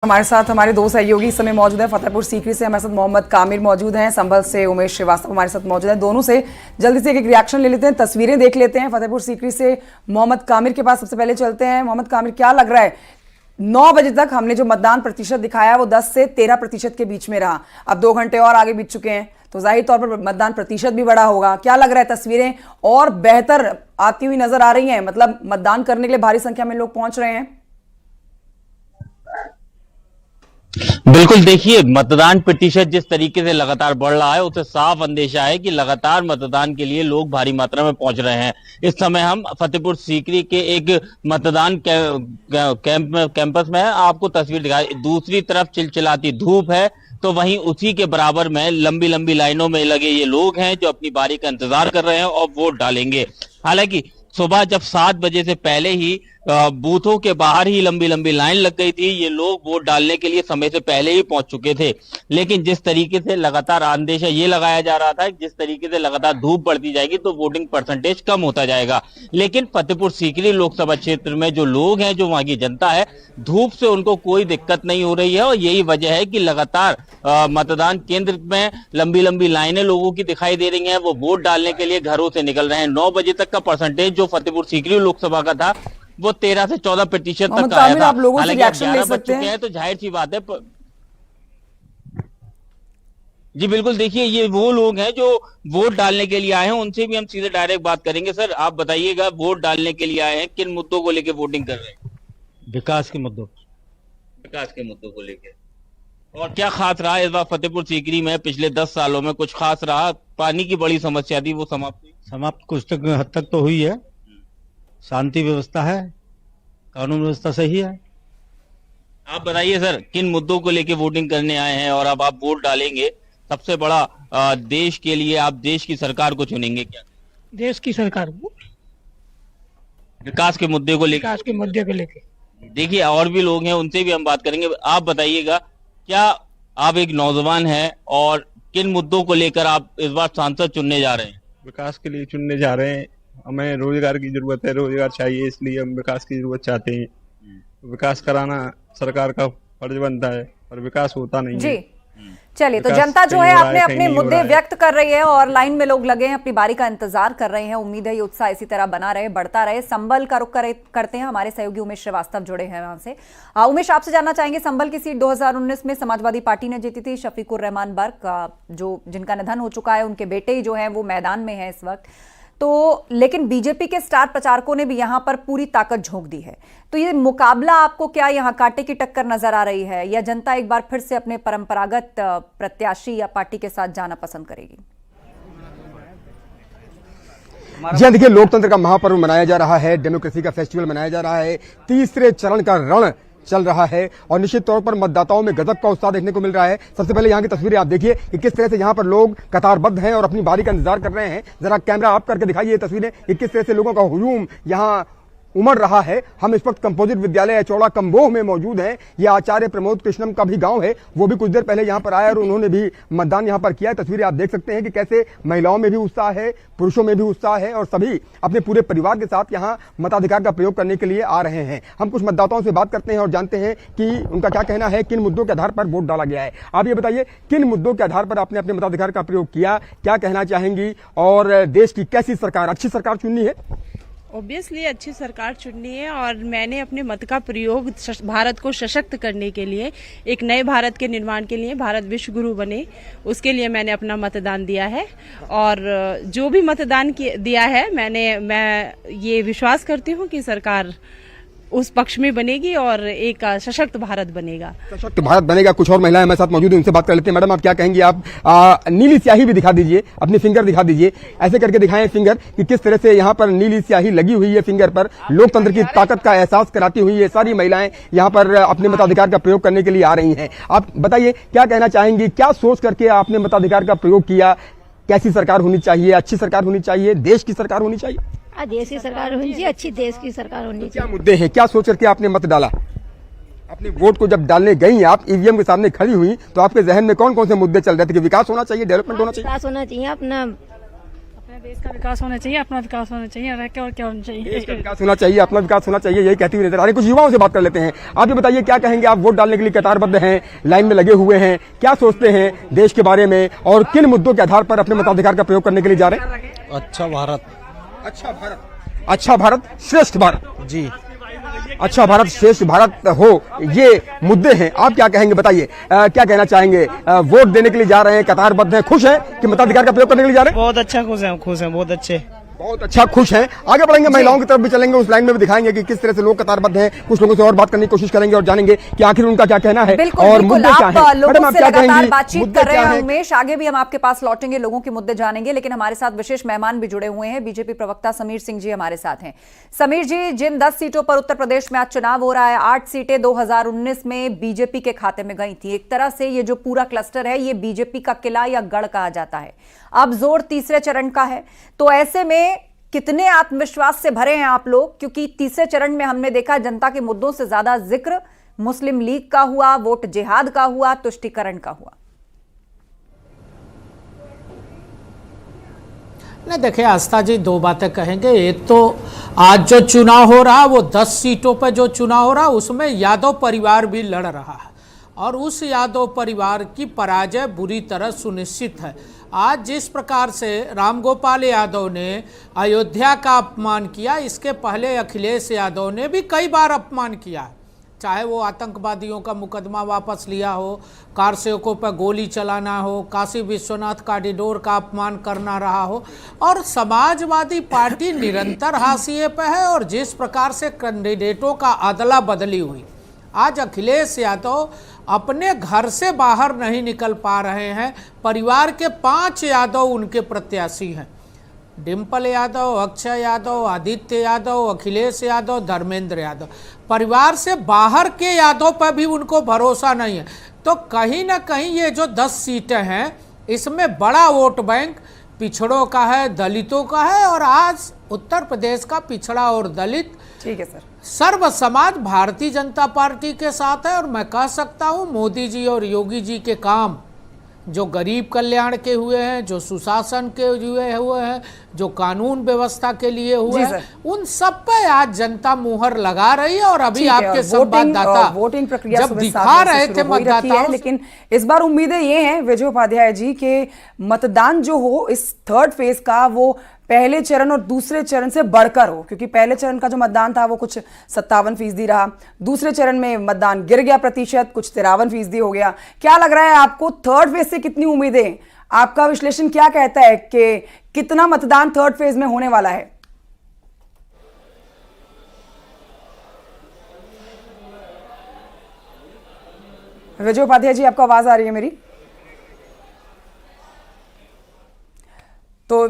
हमारे साथ हमारे दो सहयोगी इस समय मौजूद हैं। फतेहपुर सीकरी से हमारे साथ मोहम्मद कामिर मौजूद हैं, संभल से उमेश श्रीवास्तव हमारे साथ मौजूद हैं। दोनों से जल्दी से एक रिएक्शन ले लेते हैं, तस्वीरें देख लेते हैं। फतेहपुर सीकरी से मोहम्मद कामिर के पास सबसे पहले चलते हैं। मोहम्मद कामिर, क्या लग रहा है? 9 बजे तक हमने जो मतदान प्रतिशत दिखाया वो 10 से 13% के बीच में रहा। अब 2 घंटे और आगे बीत चुके हैं तो जाहिर तौर पर मतदान प्रतिशत भी बढ़ा होगा। क्या लग रहा है, तस्वीरें और बेहतर आती हुई नजर आ रही हैं? मतलब मतदान करने के लिए भारी संख्या में लोग पहुंच रहे हैं। बिल्कुल, देखिए मतदान प्रतिशत जिस तरीके से लगातार बढ़ रहा है उससे साफ अंदेशा है कि लगातार मतदान के लिए लोग भारी मात्रा में पहुंच रहे हैं। इस समय हम फतेहपुर सीकरी के एक मतदान कैंपस में है। आपको तस्वीर दिखा, दूसरी तरफ चिलचिलाती धूप है तो वहीं उसी के बराबर में लंबी लंबी लाइनों में लगे ये लोग हैं जो अपनी बारी का इंतजार कर रहे हैं और वोट डालेंगे। हालांकि सुबह जब 7 बजे से पहले ही बूथों के बाहर ही लंबी लंबी लाइन लग गई थी, ये लोग वोट डालने के लिए समय से पहले ही पहुंच चुके थे। लेकिन जिस तरीके से लगातार अंदेशा ये लगाया जा रहा था कि जिस तरीके से लगातार धूप बढ़ती जाएगी तो वोटिंग परसेंटेज कम होता जाएगा। लेकिन फतेहपुर सीकरी लोकसभा क्षेत्र में जो लोग हैं, जो वहां की जनता है, धूप से उनको कोई दिक्कत नहीं हो रही है और यही वजह है कि लगातार मतदान केंद्र में लंबी लंबी लाइनें लोगों की दिखाई दे रही हैं। वो वोट डालने के लिए घरों से निकल रहे हैं। 9 बजे तक का परसेंटेज जो फतेहपुर सीकरी लोकसभा का था वो 13 से 14% तक आया था। आप लोगों से रिएक्शन ले सकते हैं तो जाहिर सी बात है। जी बिल्कुल, देखिए ये वो लोग हैं जो वोट डालने के लिए आए हैं, उनसे भी हम सीधे डायरेक्ट बात करेंगे। सर, आप बताइएगा, वोट डालने के लिए आए हैं, किन मुद्दों को लेकर वोटिंग कर रहे हैं? विकास के मुद्दों को लेकर। और क्या खास रहा इस बार फतेहपुर सीकरी में? पिछले 10 सालों में कुछ खास रहा? पानी की बड़ी समस्या थी, वो समाप्त कुछ हद तक तो हुई है। शांति व्यवस्था है, कानून व्यवस्था सही है। आप बताइए सर, किन मुद्दों को लेकर वोटिंग करने आए हैं और अब आप वोट डालेंगे? सबसे बड़ा देश के लिए आप देश की सरकार को चुनेंगे क्या? देश की सरकार को, विकास के मुद्दे को लेकर। देखिए और भी लोग हैं, उनसे भी हम बात करेंगे। आप बताइएगा, क्या आप एक नौजवान हैं और किन मुद्दों को लेकर आप इस बार सांसद चुनने जा रहे हैं? विकास के लिए चुनने जा रहे हैं। हमें रोजगार की जरूरत है, रोजगार चाहिए, इसलिए हम विकास की जरूरत चाहते हैं। विकास कराना सरकार का फर्ज बनता है और विकास होता नहीं है। चलिए, तो जनता जो है अपने अपने मुद्दे व्यक्त कर रही है और लाइन में लोग लगे हैं, अपनी बारी का इंतजार कर रहे हैं। उम्मीद है ये उत्साह इसी तरह बना रहे, बढ़ता रहे। संभल का रुख करते हैं, हमारे सहयोगी उमेश श्रीवास्तव जुड़े हैं वहां से। उमेश, आपसे जानना चाहेंगे, संभल की सीट 2019 में समाजवादी पार्टी ने जीती थी। शफीकुर रहमान बर्क, जो जिनका निधन हो चुका है, उनके बेटे ही जो है वो मैदान में है इस वक्त। तो लेकिन बीजेपी के स्टार प्रचारकों ने भी यहां पर पूरी ताकत झोंक दी है। तो ये मुकाबला आपको क्या यहां कांटे की टक्कर नजर आ रही है, या जनता एक बार फिर से अपने परंपरागत प्रत्याशी या पार्टी के साथ जाना पसंद करेगी? जी देखिए, लोकतंत्र का महापर्व मनाया जा रहा है, डेमोक्रेसी का फेस्टिवल मनाया जा रहा है। तीसरे चरण का रण चल रहा है और निश्चित तौर पर मतदाताओं में गजब का उत्साह देखने को मिल रहा है। सबसे पहले यहाँ की तस्वीरें आप देखिए कि किस तरह से यहाँ पर लोग कतारबद्ध हैं और अपनी बारी का इंतजार कर रहे हैं। जरा कैमरा ऑफ करके दिखाइए तस्वीरें कि किस तरह से लोगों का हुजूम यहाँ उमड़ रहा है। हम इस वक्त कंपोजिट विद्यालय चौड़ा कम्बोह में मौजूद हैं। यह आचार्य प्रमोद कृष्णम का भी गांव है, वो भी कुछ देर पहले यहाँ पर आया और उन्होंने भी मतदान यहाँ पर किया। तस्वीरें आप देख सकते हैं कि कैसे महिलाओं में भी उत्साह है, पुरुषों में भी उत्साह है और सभी अपने पूरे परिवार के साथ यहाँ मताधिकार का प्रयोग करने के लिए आ रहे हैं। हम कुछ मतदाताओं से बात करते हैं और जानते हैं कि उनका क्या कहना है, किन मुद्दों के आधार पर वोट डाला गया है। आप ये बताइए, किन मुद्दों के आधार पर आपने अपने मताधिकार का प्रयोग किया, क्या कहना चाहेंगी और देश की कैसी सरकार, अच्छी सरकार चुननी है? ऑब्वियसली अच्छी सरकार चुननी है और मैंने अपने मत का प्रयोग भारत को सशक्त करने के लिए, एक नए भारत के निर्माण के लिए, भारत विश्व गुरु बने, उसके लिए मैंने अपना मतदान दिया है। और जो भी मतदान दिया है, मैं ये विश्वास करती हूँ कि सरकार उस पक्ष में बनेगी और एक सशक्त भारत बनेगा। सशक्त भारत बनेगा। कुछ और महिलाएं हमारे साथ मौजूद हैं, उनसे बात कर लेते हैं। मैडम, आप क्या कहेंगी? आप नीली स्याही भी दिखा दीजिए, अपनी फिंगर दिखा दीजिए, ऐसे करके दिखाएं फिंगर कि किस तरह से यहाँ पर नीली स्याही लगी हुई है फिंगर पर। लोकतंत्र की ताकत का एहसास कराती हुई ये सारी महिलाएं यहाँ पर अपने मताधिकार का प्रयोग करने के लिए आ रही हैं। आप बताइए, क्या कहना चाहेंगी, क्या सोच करके आपने मताधिकार का प्रयोग किया? कैसी सरकार होनी चाहिए? अच्छी सरकार होनी चाहिए, देश की सरकार होनी चाहिए? देश की सरकार होनी चाहिए, अच्छी देश की सरकार होनी चाहिए। क्या मुद्दे हैं, क्या सोच करके आपने मत डाला? अपने वोट को जब डालने गई आप, ईवीएम के सामने खड़ी हुई, तो आपके जहन में कौन कौन से मुद्दे चल रहे थे कि विकास होना चाहिए, डेवलपमेंट होना चाहिए? विकास होना चाहिए, अपना देश का विकास होना चाहिए, अपना विकास होना चाहिए, और क्या होना चाहिए। देश का विकास होना चाहिए, अपना विकास होना चाहिए, यही कहती हुई नजर आ रही। कुछ युवाओं से बात कर लेते हैं। आप ये बताइए, क्या कहेंगे आप? वोट डालने के लिए कतारबद्ध हैं, लाइन में लगे हुए हैं, क्या सोचते हैं देश के बारे में और किन मुद्दों के आधार पर अपने मताधिकार का प्रयोग करने के लिए जा रहे हैं? अच्छा भारत, अच्छा भारत, अच्छा भारत, श्रेष्ठ भारत जी, अच्छा भारत, श्रेष्ठ भारत हो, ये मुद्दे हैं। आप क्या कहेंगे बताइए, क्या कहना चाहेंगे? वोट देने के लिए जा रहे हैं, कतारबद्ध हैं, खुश हैं कि मताधिकार का प्रयोग करने के लिए जा रहे हैं? बहुत अच्छा खुश हैं, बहुत अच्छे, बहुत अच्छा खुश हैं। आगे बढ़ेंगे, महिलाओं की तरफ भी चलेंगे, उस लाइन में भी दिखाएंगे कि किस तरह से लोग कतारबद्ध हैं। कुछ लोगों से और बात करने की कोशिश करेंगे और जानेंगे कि आखिर उनका क्या कहना है और मुद्दे क्या हैं। मैडम, आप क्या कहेंगी? बातचीत कर रहे हैं उमेश, आगे भी हम आपके पास लौटेंगे, लोगों के मुद्दे जानेंगे, लेकिन हमारे साथ विशेष मेहमान भी जुड़े हुए हैं। बीजेपी प्रवक्ता समीर सिंह जी हमारे साथ हैं। समीर जी, जिन 10 सीटों पर उत्तर प्रदेश में आज चुनाव हो रहा है, 8 सीटें 2019 में बीजेपी के खाते में गई थी। एक तरह से ये जो पूरा क्लस्टर है, ये बीजेपी का किला या गढ़ कहा जाता है। अब जोर तीसरे चरण का है, तो ऐसे में कितने आत्मविश्वास से भरे हैं आप लोग? क्योंकि तीसरे चरण में हमने देखा जनता के मुद्दों से ज्यादा जिक्र मुस्लिम लीग का हुआ, वोट जिहाद का हुआ, तुष्टीकरण का हुआ। नहीं, देखिए आस्था जी, दो बातें कहेंगे। एक तो आज जो चुनाव हो रहा, वो 10 सीटों पर जो चुनाव हो रहा, उसमें यादव परिवार भी लड़ रहा है और उस यादव परिवार की पराजय बुरी तरह सुनिश्चित है। आज जिस प्रकार से रामगोपाल यादव ने अयोध्या का अपमान किया, इसके पहले अखिलेश यादव ने भी कई बार अपमान किया, चाहे वो आतंकवादियों का मुकदमा वापस लिया हो, कार सेवकों पर गोली चलाना हो, काशी विश्वनाथ कॉरिडोर का अपमान करना रहा हो, और समाजवादी पार्टी निरंतर हाशिए पर है। और जिस प्रकार से कैंडिडेटों का अदला बदली हुई, आज अखिलेश यादव अपने घर से बाहर नहीं निकल पा रहे हैं। परिवार के 5 यादव उनके प्रत्याशी हैं, डिम्पल यादव, अक्षय यादव, आदित्य यादव, अखिलेश यादव, धर्मेंद्र यादव। परिवार से बाहर के यादव पर भी उनको भरोसा नहीं है। तो कहीं ना कहीं ये जो 10 सीटें हैं, इसमें बड़ा वोट बैंक पिछड़ों का है, दलितों का है। और आज उत्तर प्रदेश का पिछड़ा और दलित, ठीक है सर, सर्व समाज भारतीय जनता पार्टी के साथ है। और मैं कह सकता हूं, मोदी जी और योगी जी के काम जो गरीब कल्याण के हुए हैं, जो सुशासन के हुए हैं, जो कानून व्यवस्था के लिए हुए हैं, उन सब पे आज जनता मुहर लगा रही है। और अभी आपके संवाददाता वोटिंग प्रक्रिया जब दिखा रहे थे मतदाताओं, लेकिन इस बार उम्मीदें ये हैं विजय उपाध्याय जी के मतदान जो हो इस थर्ड फेज का, वो पहले चरण और दूसरे चरण से बढ़कर हो। क्योंकि पहले चरण का जो मतदान था वो कुछ 57% रहा, दूसरे चरण में मतदान गिर गया प्रतिशत, कुछ 53% हो गया। क्या लग रहा है आपको, थर्ड फेज से कितनी उम्मीदें? आपका विश्लेषण क्या कहता है कि कितना मतदान थर्ड फेज में होने वाला है? विजय उपाध्याय जी, आपको आवाज आ रही है मेरी? तो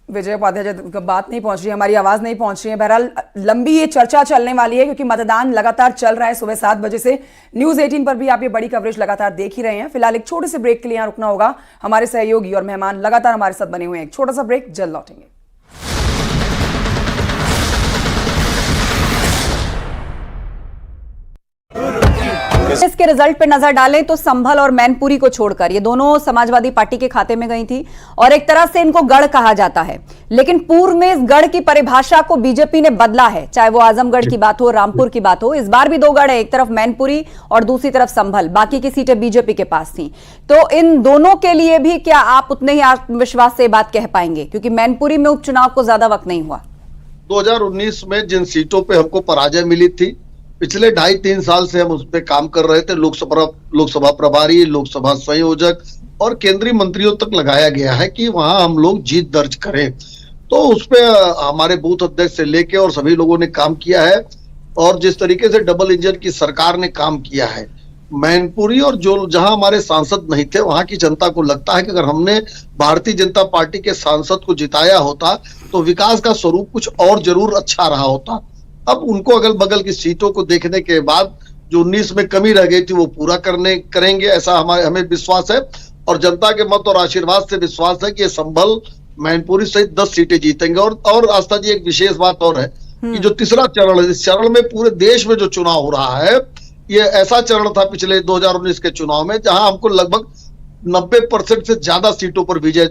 विजय उपाध्याय जी बात नहीं पहुंच रही है, हमारी आवाज नहीं पहुंच रही है। बहरहाल लंबी ये चर्चा चलने वाली है क्योंकि मतदान लगातार चल रहा है। सुबह 7 बजे से न्यूज 18 पर भी आप ये बड़ी कवरेज लगातार देख ही रहे हैं। फिलहाल एक छोटे से ब्रेक के लिए यहाँ रुकना होगा। हमारे सहयोगी और मेहमान लगातार हमारे साथ बने हुए हैं। एक छोटा सा ब्रेक, जल्द लौटेंगे। इसके रिजल्ट पे नजर डालें तो संभल और मैनपुरी को छोड़कर ये दोनों समाजवादी पार्टी के खाते में गई थी और एक तरह से इनको गढ़ कहा जाता है। लेकिन पूर्व में इस गढ़ की परिभाषा को बीजेपी ने बदला है, चाहे वो आजमगढ़ की बात हो, रामपुर की बात हो। इस बार भी 2 गढ़ है, एक तरफ मैनपुरी और दूसरी तरफ संभल। बाकी की सीटें बीजेपी के पास थी। तो इन दोनों के लिए भी क्या आप उतने ही आत्मविश्वास से बात कह पाएंगे? क्योंकि मैनपुरी में उपचुनाव को ज्यादा वक्त नहीं हुआ। 2019 में जिन सीटों पे हमको पराजय मिली थी, पिछले 2.5-3 साल से हम उस पर काम कर रहे थे। लोकसभा प्रभारी, लोकसभा संयोजक और केंद्रीय मंत्रियों तक लगाया गया है कि वहां हम लोग जीत दर्ज करें। तो उस पे हमारे बूथ अध्यक्ष से लेके और सभी लोगों ने काम किया है। और जिस तरीके से डबल इंजन की सरकार ने काम किया है, मैनपुरी और जो जहां हमारे सांसद नहीं थे, वहां की जनता को लगता है कि अगर हमने भारतीय जनता पार्टी के सांसद को जिताया होता तो विकास का स्वरूप कुछ और जरूर अच्छा रहा होता। अब उनको अगल बगल की सीटों को देखने के बाद जो 19 में कमी रह गई थी वो पूरा करेंगे, ऐसा हमें विश्वास है। और जनता के मत और आशीर्वाद से विश्वास है कि ये संभल, मैनपुरी सहित 10 सीटें जीतेंगे। और आस्था जी, एक विशेष बात और है कि जो तीसरा चरण है, इस चरण में पूरे देश में जो चुनाव हो रहा है, ये ऐसा चरण था पिछले 2019 के चुनाव में जहां हमको लगभग 90% से ज्यादा सीटों पर विजय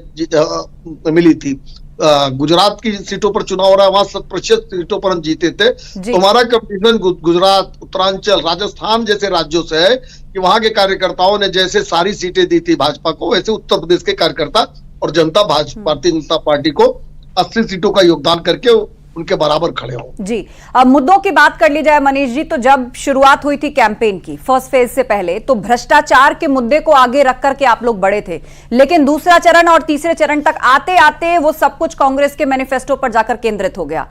मिली थी। गुजरात की सीटों पर चुनाव हो रहा है, वहां 100% सीटों पर हम जीते थे। तो हमारा कंपटीशन गुजरात, उत्तरांचल, राजस्थान जैसे राज्यों से है कि वहां के कार्यकर्ताओं ने जैसे सारी सीटें दी थी भाजपा को, वैसे उत्तर प्रदेश के कार्यकर्ता और जनता भारतीय जनता पार्टी को 80 सीटों का योगदान करके उनके बराबर खड़े हो। जी, अब मुद्दों की बात कर ली जाए मनीष जी, तो जब शुरुआत हुई थी कैंपेन की फर्स्ट फेज से पहले, तो भ्रष्टाचार के मुद्दे को आगे रख करके आप लोग बढ़े थे, लेकिन दूसरा चरण और तीसरे चरण तक आते आते वो सब कुछ कांग्रेस के मैनिफेस्टो पर जाकर केंद्रित हो गया।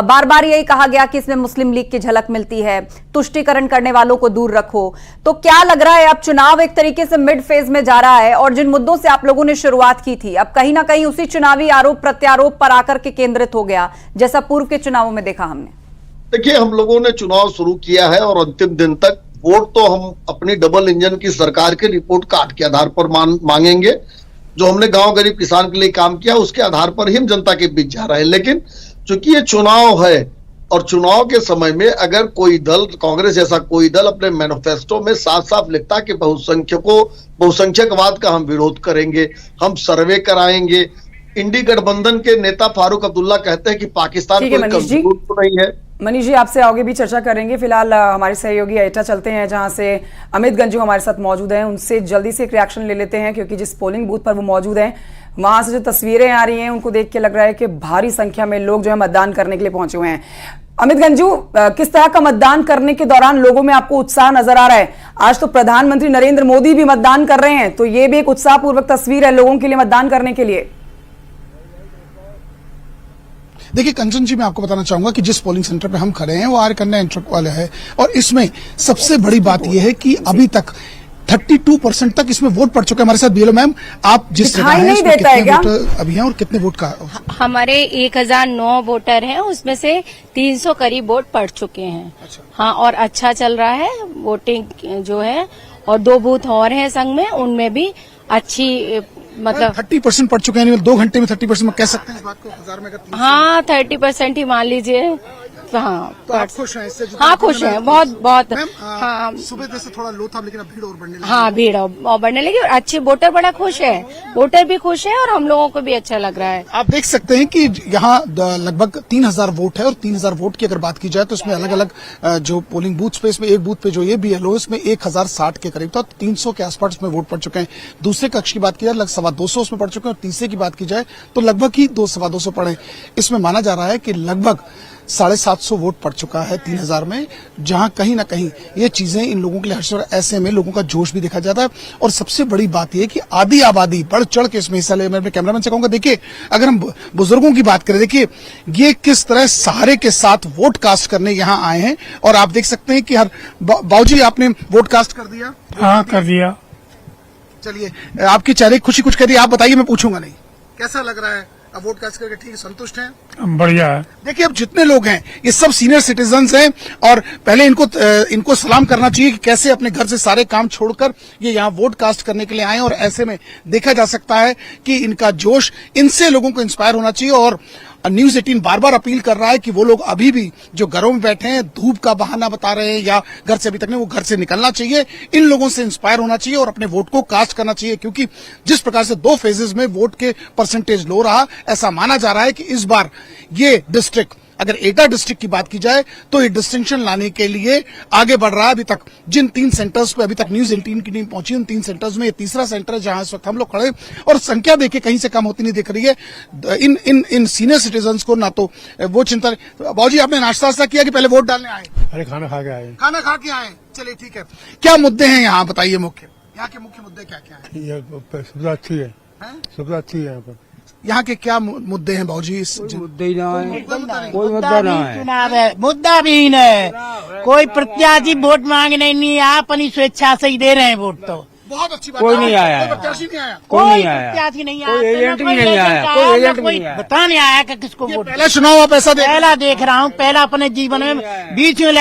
बार बार यही कहा गया कि इसमें मुस्लिम लीग की झलक मिलती है, तुष्टीकरण करने वालों को दूर रखो। तो क्या लग रहा है अब चुनाव एक तरीके से मिड फेज में जा रहा है और जिन मुद्दों से आप लोगों ने शुरुआत की थी, अब कहीं ना कहीं उसी चुनावी आरोप प्रत्यारोप पर आकर के केंद्रित हो गया, जैसा पूर्व के चुनावों में देखा हमने? देखिए, हम लोगों ने चुनाव शुरू किया है और अंतिम दिन तक वोट तो हम अपनी डबल इंजन की सरकार के रिपोर्ट कार्ड के आधार पर मांगेंगे। जो हमने गांव गरीब किसान के लिए काम किया उसके आधार पर ही हम जनता के बीच जा रहे हैं। लेकिन चूंकि ये चुनाव है और चुनाव के समय में अगर कोई दल, कांग्रेस जैसा कोई दल अपने मैनिफेस्टो में साफ साफ लिखता कि बहुसंख्यकवाद का हम विरोध करेंगे, हम सर्वे कराएंगे। इंडी गठबंधन के नेता फारूक अब्दुल्ला कहते हैं कि पाकिस्तान कोई कमजोर तो नहीं है। मनीष जी, आपसे आगे भी चर्चा करेंगे। फिलहाल हमारे सहयोगी एटा चलते हैं जहां से अमित गंजू हमारे साथ मौजूद हैं, उनसे जल्दी से एक रिएक्शन ले लेते हैं, क्योंकि जिस पोलिंग बूथ पर वो मौजूद हैं वहां से जो तस्वीरें आ रही हैं उनको देख के लग रहा है कि भारी संख्या में लोग जो है मतदान करने के लिए पहुंचे हुए हैं। अमित गंजू, किस तरह का मतदान करने के दौरान लोगों में आपको उत्साह नजर आ रहा है? आज तो प्रधानमंत्री नरेंद्र मोदी भी मतदान कर रहे हैं, तो ये भी एक उत्साहपूर्वक तस्वीर है लोगों के लिए मतदान करने के लिए। देखिए कंचन जी, मैं आपको बताना चाहूंगा कि जिस पोलिंग सेंटर पे हम खड़े हैं वो आर्य कन्या इंटर वाले है, और इसमें सबसे बड़ी बात यह है कि अभी तक 32% तक इसमें वोट पड़ चुका है। हमारे साथ बीएलओ मैम, आप जिस जगह हैं उसमें कितने वोट अभी हैं और कितने वोट का? हमारे 1009 वोटर हैं, उसमें से 300 करीब वोट पड़ चुके हैं। अच्छा। हाँ, और अच्छा चल रहा है वोटिंग जो है, और 2 बूथ और हैं संग में, उनमें भी अच्छी मतलब 30% पड़ चुके हैं। 2 घंटे में 30% में कह सकते हैं इस बात को? 1000 में अगर हाँ 30% ही मान लीजिए। हाँ, तो आप खुश हैं इससे? हाँ खुश हैं, बहुत। हाँ, सुबह जैसे थोड़ा लो था लेकिन अब भीड़ और बढ़ने लगी। हाँ, भीड़ और बढ़ने लगी, और अच्छे वोटर बड़ा खुश है, वोटर भी खुश है और हम लोगों को भी अच्छा लग रहा है। आप देख सकते हैं कि यहाँ लगभग 3000 वोट है, और 3000 वोट की अगर बात की जाए तो इसमें अलग अलग जो पोलिंग बूथ पे, इसमें एक बूथ पे जो ये बीएलओ, इसमें 1060 के करीब था, 300 के आसपास इसमें वोट पड़ चुके हैं। दूसरे कक्ष की बात की जाए लगभग 225 उसमें पड़ चुके हैं, और तीसरे की बात की जाए तो लगभग ही 200 पड़े। इसमें माना जा रहा है कि लगभग 750 वोट पड़ चुका है 3000 में, जहां कहीं ना कहीं ये चीजें इन लोगों के लिए हर्ष, और ऐसे में लोगों का जोश भी देखा जाता है। और सबसे बड़ी बात यह कि आधी आबादी बढ़ चढ़ के इसमें हिस्सा ले। मैं अपने कैमरामैन से कहूंगा, देखिए अगर हम बुजुर्गों की बात करें, देखिए ये किस तरह सहारे के साथ वोट कास्ट करने यहाँ आए हैं, और आप देख सकते हैं कि हर बाबूजी आपने वोट कास्ट कर दिया? हाँ, कर दिया। चलिए, आपके चेहरे खुशी कुछ करिए, आप बताइए, मैं पूछूंगा नहीं। कैसा लग रहा है अब वोट कास्ट करके? ठीक है, संतुष्ट हैं? बढ़िया है। देखिए, अब जितने लोग हैं ये सब सीनियर सिटीजन्स हैं, और पहले इनको सलाम करना चाहिए कि कैसे अपने घर से सारे काम छोड़कर ये यहाँ वोट कास्ट करने के लिए आए, और ऐसे में देखा जा सकता है कि इनका जोश, इनसे लोगों को इंस्पायर होना चाहिए। और न्यूज 18 बार बार अपील कर रहा है कि वो लोग अभी भी जो घरों में बैठे हैं, धूप का बहाना बता रहे हैं या घर से अभी तक नहीं, वो घर से निकलना चाहिए, इन लोगों से इंस्पायर होना चाहिए और अपने वोट को कास्ट करना चाहिए। क्योंकि जिस प्रकार से 2 फेजेस में वोट के परसेंटेज लो रहा, ऐसा माना जा रहा है कि इस बार ये डिस्ट्रिक्ट, अगर एटा डिस्ट्रिक्ट की बात की जाए तो ये डिस्टिंक्शन लाने के लिए आगे बढ़ रहा है। अभी तक जिन 3 सेंटर्स पे अभी तक न्यूज 18 की टीम पहुंची, उन 3 सेंटर्स में ये तीसरा सेंटर है जहां इस वक्त हम लोग खड़े, और संख्या देखे कहीं से कम होती नहीं दिख रही है। इन सीनियर सिटीजन्स को ना तो वो चिंता। बाबूजी, आपने नाश्ता किया कि पहले वोट डालने आए? अरे खाना खा के आए। खाना खा के आए, चलिए ठीक है। क्या मुद्दे हैं यहाँ, बताइए मुख्य, यहाँ के मुख्य मुद्दे क्या क्या है? सुविधा अच्छी है, सुविधा अच्छी है यहाँ पर। यहाँ के क्या मुद्दे हैं बाबूजी? मुद्दे ही ना है, कोई मुद्दा ना है, चुनाव है, मुद्दा भी नहीं है, कोई प्रत्याशी वोट मांगने नहीं, आप अपनी स्वेच्छा से ही दे रहे हैं वोट। तो बहुत अच्छी बात। कोई नहीं आया, कोई प्रत्याशी नहीं आया, कोई प्रत्याशी नहीं आया, कोई एजेंट भी नहीं आया, कोई एजेंट नहीं आया, बताने आया कि किसको वोट। पहला चुनाव आप ऐसा पहला देख रहा हूँ, पहला अपने जीवन में बीच में